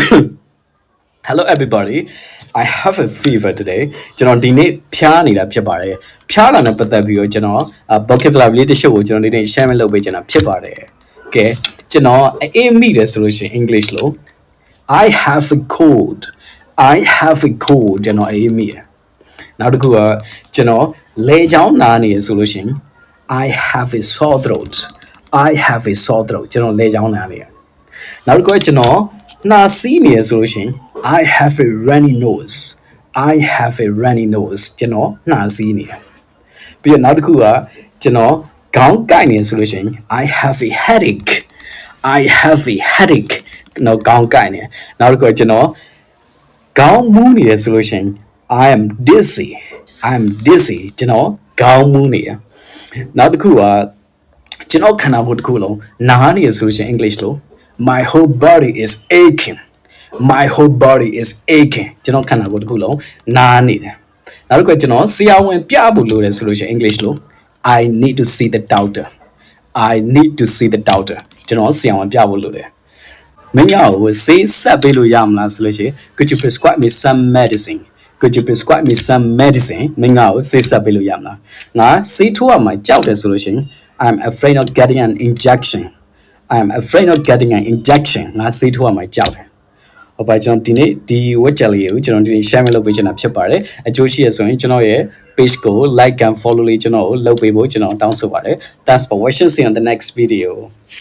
Hello everybody. I have a fever today. ကျွန်တော်ဒီနေ့ဖျားနေတာဖြစ်ပါတယ်။ဖျားတာနဲ့ပတ်သက်ပြီးတော့ကျွန်တော် vocabulary လေးတစ်ချို့ကိုကျွန်တော်ဒီနေ့ share လုပ်ပေးချင်တာဖြစ်ပါတယ်။ Okay ကျွန်တော်အေးမိတယ်ဆိုလို့ရှိရင် English လို့ I have a cold. I have a cold ကျွန်တော်အေးမိတယ်။နောက်တစ်ခုကကျွန်တော်လေချောင်းနာနေရဆိုလို့ရှိရင် I have a sore throat. I have a sore throat ကျွန်တော်လေချောင်းနာနေရ။နောက်တစ်ခုကကျွန်တော်နှာစီးနေရဆိုလို့ရှိရင်I have a runny nose. I have a runny nose. ကျွန်တော်နှာစီးနေတယ်။ပြီးတော့နောက်တစ်ခုကကျွန်တော်ခေါင်းကိုက်နေဆိုလို့ရှိရင် I have a headache. I have a headache. နော်ခေါင်းကိုက်နေ။နောက်တစ်ခုကကျွန်တော်ခေါင်းမူးနေရဆိုလို့ရှိရင် I am dizzy. I am dizzy. ကျွန်တော်ခေါင်းမူးနေရ။နောက်တစ်ခုကကျွန်တော်ခန္ဓာကိုယ်တစ်ခုလုံးနားနေရဆိုလို့ရှိရင် English လို့ My whole body is aching. My whole body is aching ကျွန်တော်ခန္ဓာကိုယ်တစ်ခုလုံးနားနေတယ်နောက်တစ်ခုကျွန်တော်ဆရာဝန်ပြဖို့လိုတယ်ဆိုလို့ရှိရင် English လို့ I need to see the doctor I need to see the doctor ကျွန်တော်ဆရာဝန်ပြဖို့လိုတယ်မင်းရောဆေးဆက်ပေးလို့ရမလားဆိုလို့ရှိရင် Could you prescribe me some medicine Could you prescribe me some medicine မင်းရောဆေးဆက်ပေးလို့ရမလားငါဆေးထိုးရမှာကြောက်တယ်ဆိုလို့ရှိရင် I'm afraid of getting an injection I'm afraid of getting an injection ငါဆေးထိုးရမှာကြောက်တယ်ဟုတ်ပါကျွန်တော်ဒီနေ့ဒီဝက်ချက်လေးကိုကျွန်တော်ဒီနေ့ share လုပ်ပေးချင်တာဖြစ်ပါတယ်အကျိုးရှိရဆိုရင်ကျွန်တော်ရဲ့ page ကို like and follow လေးကျွန်တော်ကိုလုပ်ပေးဖို့ကျွန်တော်တောင်းဆိုပါတယ် Thanks for watching see you on the next video